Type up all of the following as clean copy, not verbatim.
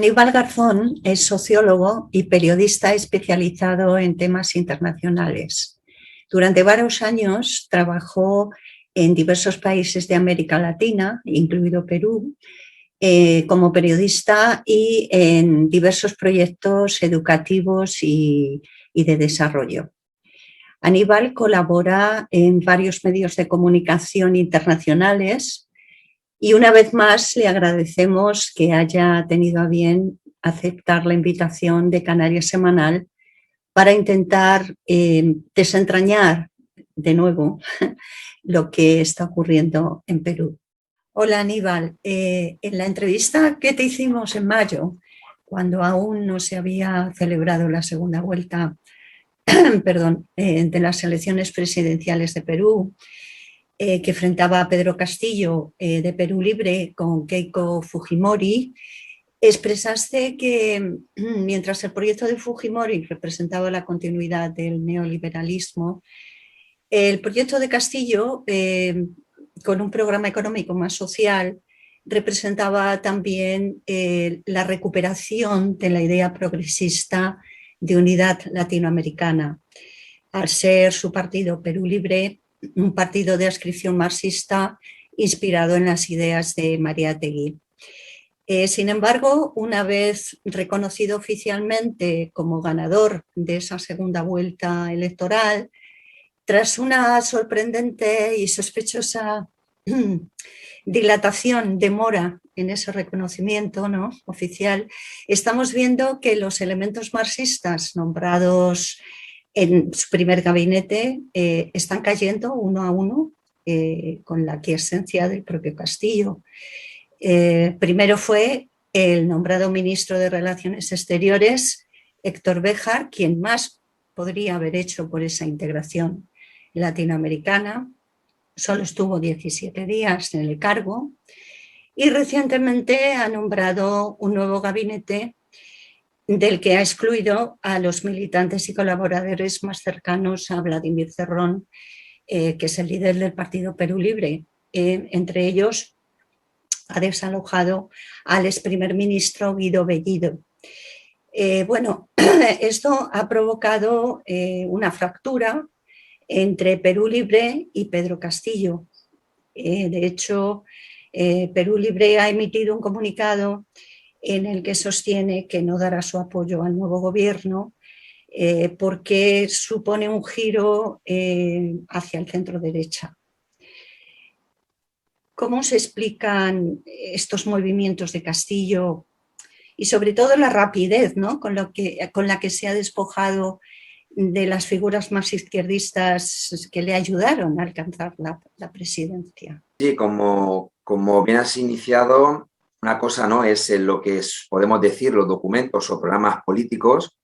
Aníbal Garzón es sociólogo y periodista especializado en temas internacionales. Durante varios años trabajó en diversos países de América Latina, incluido Perú, como periodista y en diversos proyectos educativos y de desarrollo. Aníbal colabora en varios medios de comunicación internacionales y una vez más le agradecemos que haya tenido a bien aceptar la invitación de Canarias Semanal para intentar desentrañar de nuevo lo que está ocurriendo en Perú. Hola Aníbal, en la entrevista que te hicimos en mayo, cuando aún no se había celebrado la segunda vuelta de las elecciones presidenciales de Perú, que enfrentaba a Pedro Castillo de Perú Libre con Keiko Fujimori, expresaste que mientras el proyecto de Fujimori representaba la continuidad del neoliberalismo, el proyecto de Castillo, con un programa económico más social, representaba también la recuperación de la idea progresista de unidad latinoamericana. Al ser su partido Perú Libre un partido de adscripción marxista inspirado en las ideas de Mariátegui. Sin embargo, una vez reconocido oficialmente como ganador de esa segunda vuelta electoral, tras una sorprendente y sospechosa dilatación, demora en ese reconocimiento, ¿no?, oficial, estamos viendo que los elementos marxistas nombrados en su primer gabinete están cayendo uno a uno con la aquiescencia del propio Castillo. Primero fue el nombrado ministro de Relaciones Exteriores, Héctor Béjar, quien más podría haber hecho por esa integración latinoamericana. Solo estuvo 17 días en el cargo y recientemente ha nombrado un nuevo gabinete del que ha excluido a los militantes y colaboradores más cercanos a Vladimir Cerrón, que es el líder del partido Perú Libre. Entre ellos ha desalojado al ex primer ministro Guido Bellido. Esto ha provocado una fractura entre Perú Libre y Pedro Castillo. De hecho, Perú Libre ha emitido un comunicado en el que sostiene que no dará su apoyo al nuevo gobierno porque supone un giro hacia el centro derecha. ¿Cómo se explican estos movimientos de Castillo y sobre todo la rapidez, ¿no?, con la que se ha despojado de las figuras más izquierdistas que le ayudaron a alcanzar la presidencia? Sí, como bien has iniciado, una cosa, ¿no?, es lo que podemos decir los documentos o programas políticos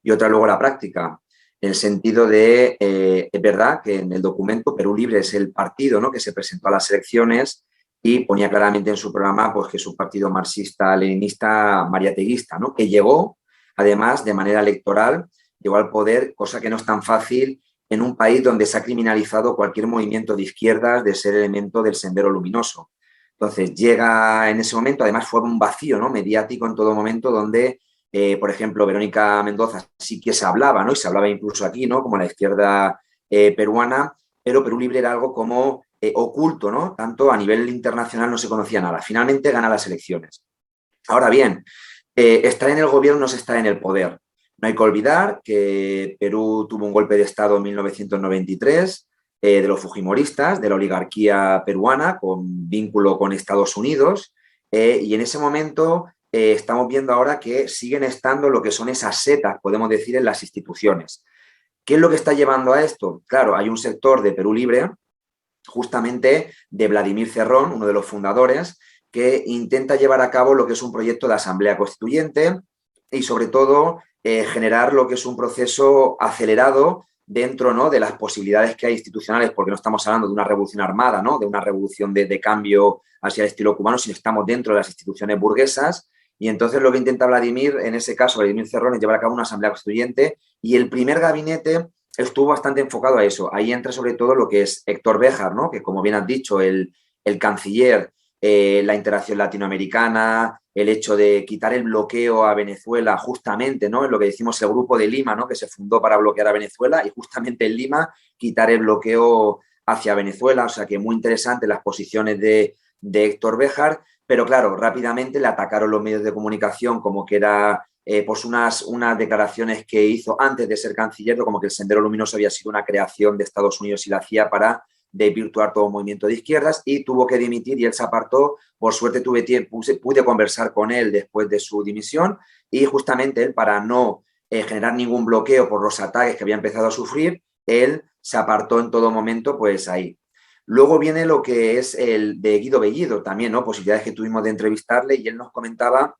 y otra luego la práctica. En el sentido de, es verdad que en el documento Perú Libre es el partido, ¿no?, que se presentó a las elecciones y ponía claramente en su programa pues, que es un partido marxista-leninista mariateguista, ¿no?, que llegó, además, de manera electoral, llegó al poder, cosa que no es tan fácil en un país donde se ha criminalizado cualquier movimiento de izquierdas de ser elemento del sendero luminoso. Entonces, llega en ese momento, además fue un vacío, ¿no?, mediático en todo momento donde, por ejemplo, Verónica Mendoza sí que se hablaba, ¿no?, y se hablaba incluso aquí, ¿no?, como la izquierda peruana, pero Perú Libre era algo como oculto, ¿no?, tanto a nivel internacional no se conocía nada. Finalmente gana las elecciones. Ahora bien, estar en el gobierno no es estar en el poder. No hay que olvidar que Perú tuvo un golpe de Estado en 1993 de los fujimoristas, de la oligarquía peruana, con vínculo con Estados Unidos, y en ese momento estamos viendo ahora que siguen estando lo que son esas setas, podemos decir, en las instituciones. ¿Qué es lo que está llevando a esto? Claro, hay un sector de Perú Libre, justamente de Vladimir Cerrón, uno de los fundadores, que intenta llevar a cabo lo que es un proyecto de asamblea constituyente y, sobre todo, generar lo que es un proceso acelerado dentro, ¿no?, de las posibilidades que hay institucionales, porque no estamos hablando de una revolución armada, ¿no?, de una revolución de cambio hacia el estilo cubano, sino estamos dentro de las instituciones burguesas. Y entonces lo que intenta Vladimir, en ese caso Vladimir Cerrón, es llevar a cabo una asamblea constituyente y el primer gabinete estuvo bastante enfocado a eso. Ahí entra sobre todo lo que es Héctor Béjar, ¿no?, que como bien has dicho, el canciller, la integración latinoamericana, el hecho de quitar el bloqueo a Venezuela justamente, ¿no? En lo que decimos el Grupo de Lima, ¿no? Que se fundó para bloquear a Venezuela, y justamente en Lima quitar el bloqueo hacia Venezuela. O sea que muy interesante las posiciones de Héctor Béjar, pero claro, rápidamente le atacaron los medios de comunicación como que era pues unas declaraciones que hizo antes de ser canciller, como que el Sendero Luminoso había sido una creación de Estados Unidos y la CIA para desvirtuar todo movimiento de izquierdas, y tuvo que dimitir y él se apartó. Por suerte pude conversar con él después de su dimisión, y justamente él, para no generar ningún bloqueo por los ataques que había empezado a sufrir, él se apartó en todo momento, pues ahí. Luego viene lo que es el de Guido Bellido, también, ¿no? Posibilidades que tuvimos de entrevistarle, y él nos comentaba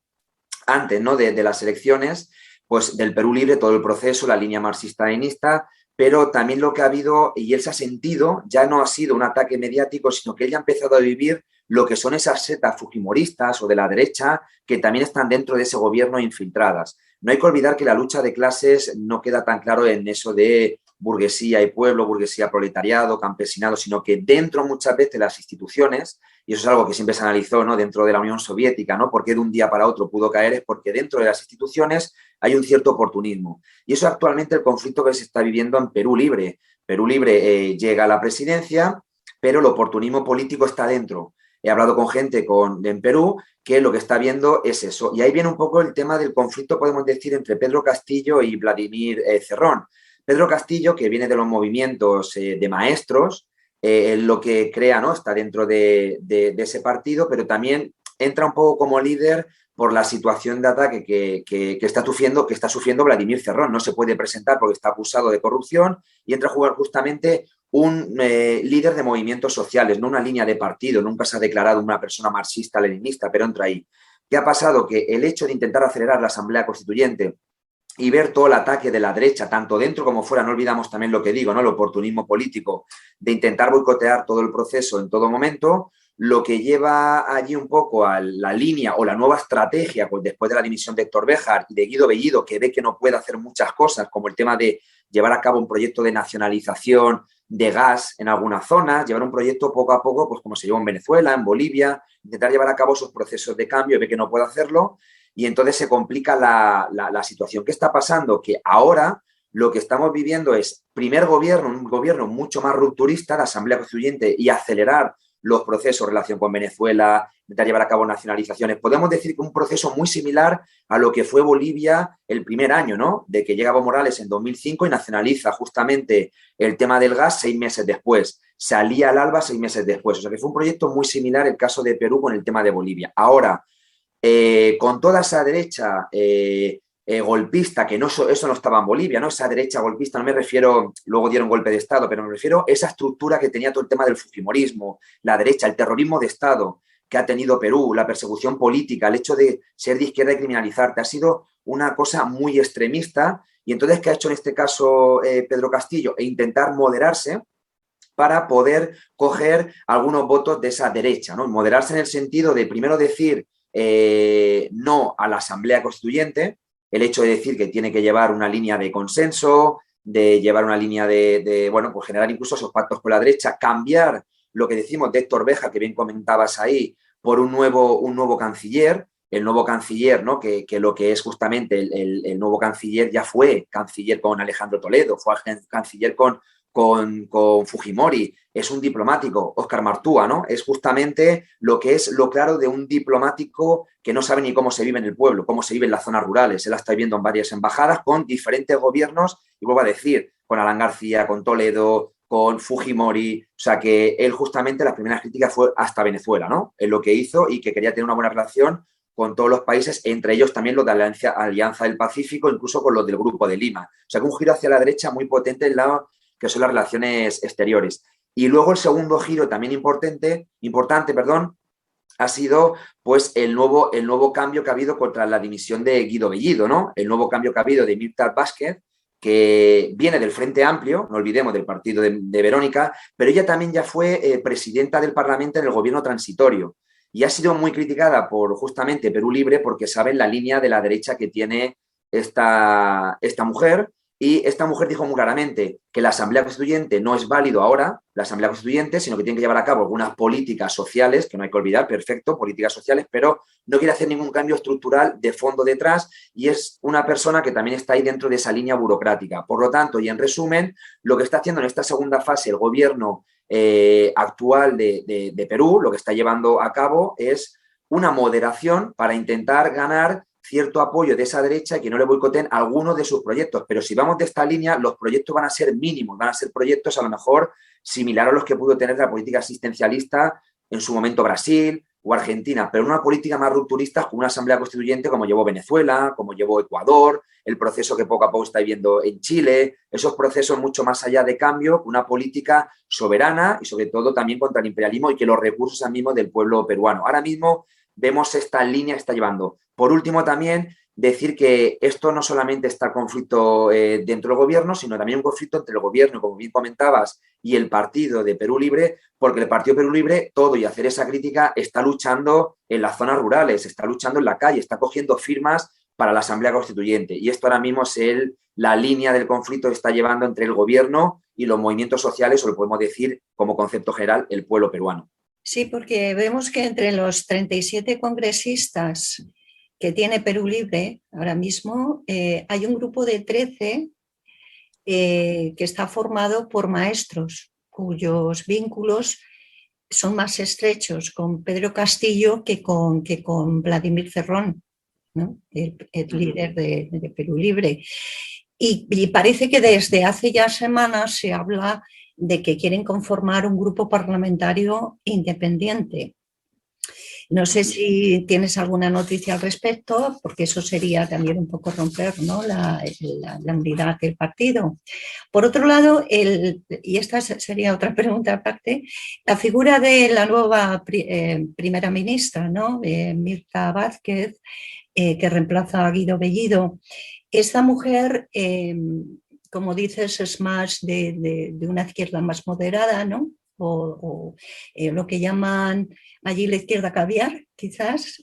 antes, ¿no? de las elecciones, pues del Perú Libre, todo el proceso, la línea marxista-leninista, pero también lo que ha habido, y él se ha sentido, ya no ha sido un ataque mediático, sino que él ya ha empezado a vivir lo que son esas setas fujimoristas o de la derecha que también están dentro de ese gobierno infiltradas. No hay que olvidar que la lucha de clases no queda tan claro en eso de burguesía y pueblo, burguesía, proletariado, campesinado, sino que dentro muchas veces de las instituciones, y eso es algo que siempre se analizó, ¿no? Dentro de la Unión Soviética, ¿no? ¿Por qué de un día para otro pudo caer? Es porque dentro de las instituciones hay un cierto oportunismo. Y eso actualmente el conflicto que se está viviendo en Perú Libre. Perú Libre llega a la presidencia, pero el oportunismo político está dentro. He hablado con gente en Perú que lo que está viendo es eso. Y ahí viene un poco el tema del conflicto, podemos decir, entre Pedro Castillo y Vladimir Cerrón. Pedro Castillo, que viene de los movimientos de maestros, lo que crea, ¿no? Está dentro de ese partido, pero también entra un poco como líder por la situación de ataque que está sufriendo Vladimir Cerrón. No se puede presentar porque está acusado de corrupción, y entra a jugar justamente un líder de movimientos sociales, no una línea de partido. Nunca se ha declarado una persona marxista-leninista, pero entra ahí. ¿Qué ha pasado? Que el hecho de intentar acelerar la Asamblea Constituyente y ver todo el ataque de la derecha, tanto dentro como fuera, no olvidamos también lo que digo, ¿no? El oportunismo político de intentar boicotear todo el proceso en todo momento, lo que lleva allí un poco a la línea o la nueva estrategia, pues después de la dimisión de Héctor Béjar y de Guido Bellido, que ve que no puede hacer muchas cosas, como el tema de llevar a cabo un proyecto de nacionalización de gas en algunas zonas, llevar un proyecto poco a poco, pues como se llevó en Venezuela, en Bolivia, intentar llevar a cabo esos procesos de cambio, y ve que no puede hacerlo, y entonces se complica la situación. ¿Qué está pasando? Que ahora lo que estamos viviendo es un gobierno mucho más rupturista, la Asamblea Constituyente, y acelerar los procesos en relación con Venezuela, intentar llevar a cabo nacionalizaciones. Podemos decir que un proceso muy similar a lo que fue Bolivia el primer año, ¿no? De que llega Evo Morales en 2005 y nacionaliza justamente el tema del gas 6 meses después. Salía al alba 6 meses después. O sea que fue un proyecto muy similar el caso de Perú con el tema de Bolivia. Ahora, con toda esa derecha golpista, que no, eso no estaba en Bolivia, ¿no? Esa derecha golpista, no me refiero, luego dieron golpe de Estado, pero me refiero a esa estructura que tenía todo el tema del fujimorismo, la derecha, el terrorismo de Estado que ha tenido Perú, la persecución política, el hecho de ser de izquierda y criminalizarte, ha sido una cosa muy extremista. Y entonces, ¿qué ha hecho en este caso Pedro Castillo? Intentar moderarse para poder coger algunos votos de esa derecha, ¿no? Moderarse en el sentido de primero decir no a la Asamblea Constituyente, el hecho de decir que tiene que llevar una línea de consenso, de llevar una línea bueno, pues generar incluso esos pactos con la derecha, cambiar lo que decimos de Héctor Béjar, que bien comentabas ahí, por un nuevo canciller, el nuevo canciller, ¿no? Que lo que es justamente el nuevo canciller ya fue canciller con Alejandro Toledo, fue canciller con Fujimori, es un diplomático, Óscar Martúa, ¿no? Es justamente lo que es lo claro de un diplomático que no sabe ni cómo se vive en el pueblo, cómo se vive en las zonas rurales. Él la está viendo en varias embajadas con diferentes gobiernos, y vuelvo a decir, con Alan García, con Toledo, con Fujimori. O sea que él justamente las primeras críticas fue hasta Venezuela, ¿no? Es lo que hizo, y que quería tener una buena relación con todos los países, entre ellos también los de la Alianza del Pacífico, incluso con los del Grupo de Lima. O sea que un giro hacia la derecha muy potente en que son las relaciones exteriores. Y luego el segundo giro también importante, ha sido pues el nuevo cambio que ha habido contra la dimisión de Guido Bellido, ¿no? El nuevo cambio que ha habido de Mirta Vázquez, que viene del Frente Amplio, no olvidemos del partido de Verónica, pero ella también ya fue presidenta del Parlamento en el gobierno transitorio, y ha sido muy criticada por justamente Perú Libre, porque saben la línea de la derecha que tiene esta mujer, Y esta mujer dijo muy claramente que la Asamblea Constituyente no es válido ahora, la Asamblea Constituyente, sino que tiene que llevar a cabo algunas políticas sociales, que no hay que olvidar, perfecto, políticas sociales, pero no quiere hacer ningún cambio estructural de fondo detrás y es una persona que también está ahí dentro de esa línea burocrática. Por lo tanto, y en resumen, lo que está haciendo en esta segunda fase el gobierno actual de Perú, lo que está llevando a cabo es una moderación para intentar ganar cierto apoyo de esa derecha y que no le boicoteen algunos de sus proyectos. Pero si vamos de esta línea, los proyectos van a ser mínimos, van a ser proyectos a lo mejor similares a los que pudo tener la política asistencialista en su momento Brasil o Argentina, pero una política más rupturista con una asamblea constituyente como llevó Venezuela, como llevó Ecuador, el proceso que poco a poco está viviendo en Chile, esos procesos mucho más allá de cambio, una política soberana y sobre todo también contra el imperialismo y que los recursos mismos del pueblo peruano. Ahora mismo vemos esta línea que está llevando. Por último, también decir que esto no solamente está el conflicto dentro del gobierno, sino también un conflicto entre el gobierno, como bien comentabas, y el partido de Perú Libre, porque el partido Perú Libre, todo y hacer esa crítica, está luchando en las zonas rurales, está luchando en la calle, está cogiendo firmas para la Asamblea Constituyente. Y esto ahora mismo es la línea del conflicto que está llevando entre el gobierno y los movimientos sociales, o lo podemos decir como concepto general, el pueblo peruano. Sí, porque vemos que entre los 37 congresistas que tiene Perú Libre ahora mismo, hay un grupo de 13 que está formado por maestros cuyos vínculos son más estrechos con Pedro Castillo que con Vladimir Cerrón, ¿no? el líder de Perú Libre. Y parece que desde hace ya semanas se habla de que quieren conformar un grupo parlamentario independiente. No sé si tienes alguna noticia al respecto, porque eso sería también un poco romper, ¿no?, la unidad del partido. Por otro lado, y esta sería otra pregunta aparte, la figura de la nueva primera ministra, ¿no?, Mirta Vázquez, que reemplaza a Guido Bellido. Esta mujer, como dices, es más de una izquierda más moderada, ¿no? O lo que llaman allí la izquierda caviar, quizás.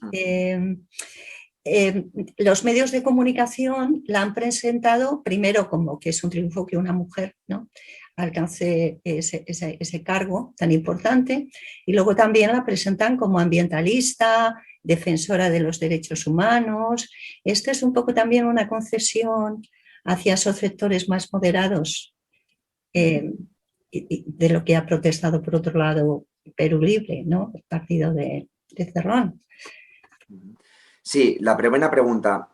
Los medios de comunicación la han presentado primero como que es un triunfo que una mujer, ¿no?, alcance ese cargo tan importante, y luego también la presentan como ambientalista, defensora de los derechos humanos. Esto es un poco también una concesión hacia esos sectores más moderados de lo que ha protestado, por otro lado, Perú Libre, ¿no?, el partido de Cerrón. Sí, la buena pregunta.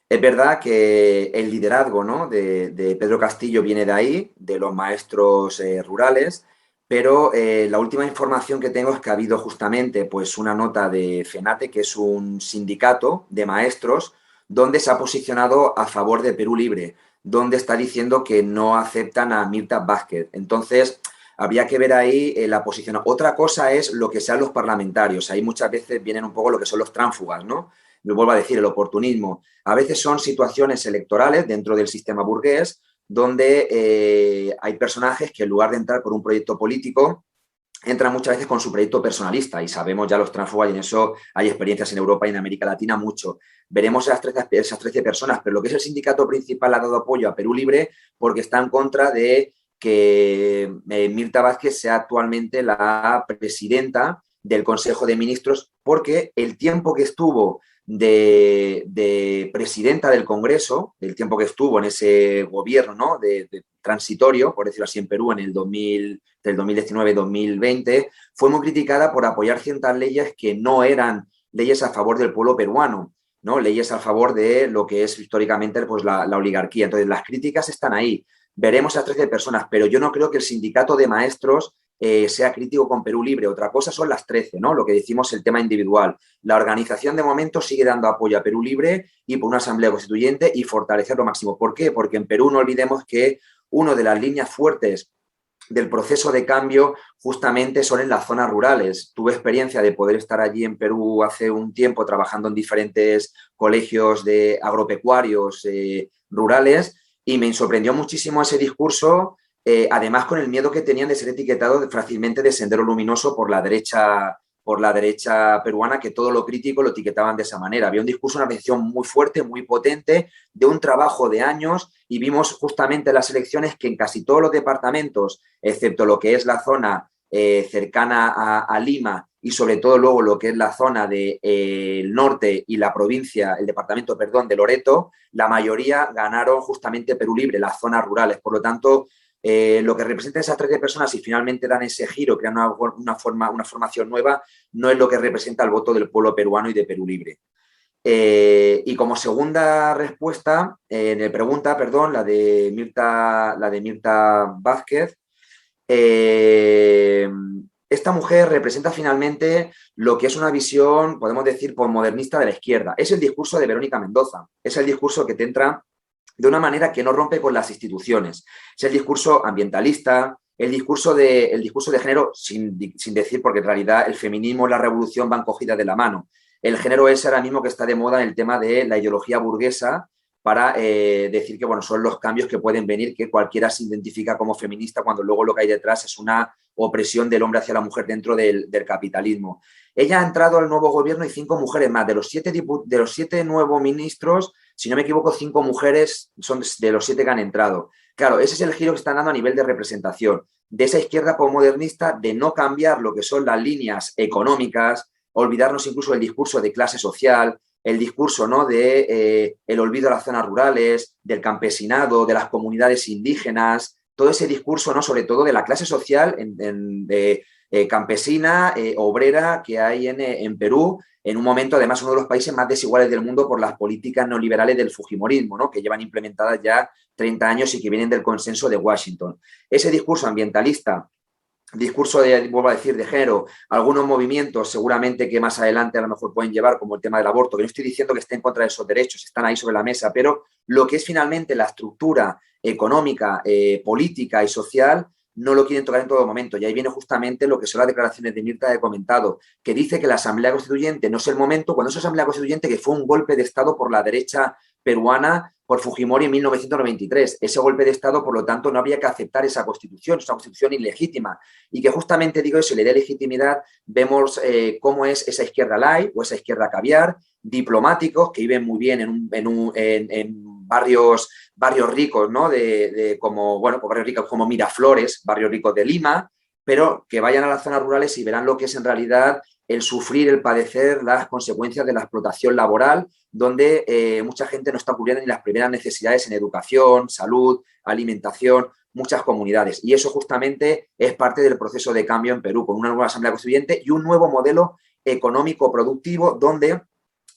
Es verdad que el liderazgo, ¿no?, de Pedro Castillo viene de ahí, de los maestros rurales, pero la última información que tengo es que ha habido justamente pues, una nota de FENATE, que es un sindicato de maestros, donde se ha posicionado a favor de Perú Libre, donde está diciendo que no aceptan a Mirta Vázquez. Entonces, habría que ver ahí la posición. Otra cosa es lo que sean los parlamentarios. Ahí muchas veces vienen un poco lo que son los tránsfugas, ¿no? Me vuelvo a decir, el oportunismo. A veces son situaciones electorales dentro del sistema burgués donde hay personajes que en lugar de entrar por un proyecto político, entran muchas veces con su proyecto personalista y sabemos ya los tránsfugas y en eso hay experiencias en Europa y en América Latina mucho. Veremos esas 13 personas, pero lo que es el sindicato principal ha dado apoyo a Perú Libre porque está en contra de que Mirta Vázquez sea actualmente la presidenta del Consejo de Ministros porque el tiempo que estuvo de presidenta del Congreso, el tiempo que estuvo en ese gobierno, ¿no?, de transitorio, por decirlo así, en Perú en el 2019-2020, fue muy criticada por apoyar ciertas leyes que no eran leyes a favor del pueblo peruano, ¿no?, leyes a favor de lo que es históricamente pues, la oligarquía. Entonces, las críticas están ahí. Veremos a 13 personas, pero yo no creo que el sindicato de maestros sea crítico con Perú Libre. Otra cosa son las 13, ¿no?, lo que decimos el tema individual. La organización de momento sigue dando apoyo a Perú Libre y por una asamblea constituyente y fortalecer lo máximo. ¿Por qué? Porque en Perú no olvidemos que una de las líneas fuertes del proceso de cambio justamente son en las zonas rurales. Tuve experiencia de poder estar allí en Perú hace un tiempo trabajando en diferentes colegios de agropecuarios rurales y me sorprendió muchísimo ese discurso, además con el miedo que tenían de ser etiquetados fácilmente de sendero luminoso por la derecha por la derecha peruana, que todo lo crítico lo etiquetaban de esa manera. Había un discurso, una posición muy fuerte, muy potente, de un trabajo de años, y vimos justamente en las elecciones que en casi todos los departamentos, excepto lo que es la zona cercana a Lima y sobre todo luego lo que es la zona del norte y la provincia, el departamento, perdón, de Loreto, la mayoría ganaron justamente Perú Libre, las zonas rurales. Por lo tanto, lo que representan esas 13 personas y finalmente dan ese giro, crean una formación nueva, no es lo que representa el voto del pueblo peruano y de Perú Libre. Y como segunda respuesta, pregunta, perdón, la de Mirta Vázquez, esta mujer representa finalmente lo que es una visión, podemos decir, posmodernista de la izquierda. Es el discurso de Verónica Mendoza, es el discurso que te entra de una manera que no rompe con las instituciones. Es el discurso ambientalista, el discurso de género, sin decir, porque en realidad el feminismo y la revolución van cogidas de la mano. El género es ahora mismo que está de moda en el tema de la ideología burguesa para decir que bueno, son los cambios que pueden venir, que cualquiera se identifica como feminista cuando luego lo que hay detrás es una opresión del hombre hacia la mujer dentro del capitalismo. Ella ha entrado al nuevo gobierno y 5 mujeres más. De los 7 nuevos ministros, si no me equivoco, 5 mujeres son de los 7 que han entrado. Claro, ese es el giro que están dando a nivel de representación. De esa izquierda posmodernista, de no cambiar lo que son las líneas económicas, olvidarnos incluso del discurso de clase social, el discurso, ¿no?, de el olvido de las zonas rurales, del campesinado, de las comunidades indígenas, todo ese discurso, ¿no?, sobre todo de la clase social campesina, obrera que hay en Perú, en un momento, además, uno de los países más desiguales del mundo por las políticas neoliberales del fujimorismo, ¿no?, que llevan implementadas ya 30 años y que vienen del consenso de Washington. Ese discurso ambientalista, discurso vuelvo a decir, de género, algunos movimientos seguramente que más adelante a lo mejor pueden llevar, como el tema del aborto, que no estoy diciendo que esté en contra de esos derechos, están ahí sobre la mesa, pero lo que es finalmente la estructura económica, política y social, no lo quieren tocar en todo momento. Y ahí viene justamente lo que son las declaraciones de Mirta que he comentado, que dice que la Asamblea Constituyente no es el momento, cuando esa Asamblea Constituyente que fue un golpe de Estado por la derecha peruana, por Fujimori en 1993. Ese golpe de Estado, por lo tanto, no había que aceptar esa constitución, es una constitución ilegítima. Y que justamente, digo eso, le dé legitimidad, vemos cómo es esa izquierda light o esa izquierda caviar, diplomáticos que viven muy bien en barrios ricos, ¿no? Como barrios ricos como Miraflores, barrios ricos de Lima, pero que vayan a las zonas rurales y verán lo que es en realidad el sufrir, el padecer las consecuencias de la explotación laboral, donde mucha gente no está cubriendo ni las primeras necesidades en educación, salud, alimentación, muchas comunidades. Y eso justamente es parte del proceso de cambio en Perú, con una nueva Asamblea Constituyente y un nuevo modelo económico productivo donde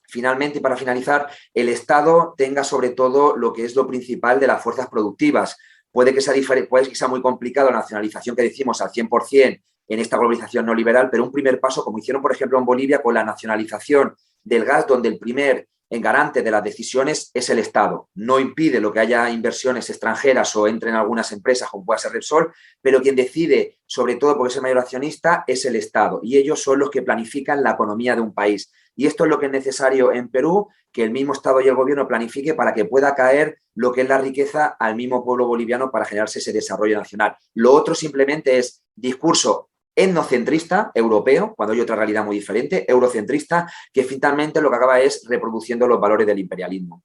finalmente, y para finalizar, el Estado tenga sobre todo lo que es lo principal de las fuerzas productivas. Puede que sea muy complicado la nacionalización que decimos al 100% en esta globalización neoliberal, pero un primer paso, como hicieron, por ejemplo, en Bolivia con la nacionalización del gas, donde el primer garante de las decisiones es el Estado. No impide lo que haya inversiones extranjeras o entren algunas empresas, como pueda ser Repsol, pero quien decide, sobre todo porque es el mayor accionista, es el Estado. Y ellos son los que planifican la economía de un país. Y esto es lo que es necesario en Perú, que el mismo Estado y el gobierno planifique para que pueda caer lo que es la riqueza al mismo pueblo boliviano para generarse ese desarrollo nacional. Lo otro simplemente es discurso etnocentrista, europeo, cuando hay otra realidad muy diferente, eurocentrista, que finalmente lo que acaba es reproduciendo los valores del imperialismo.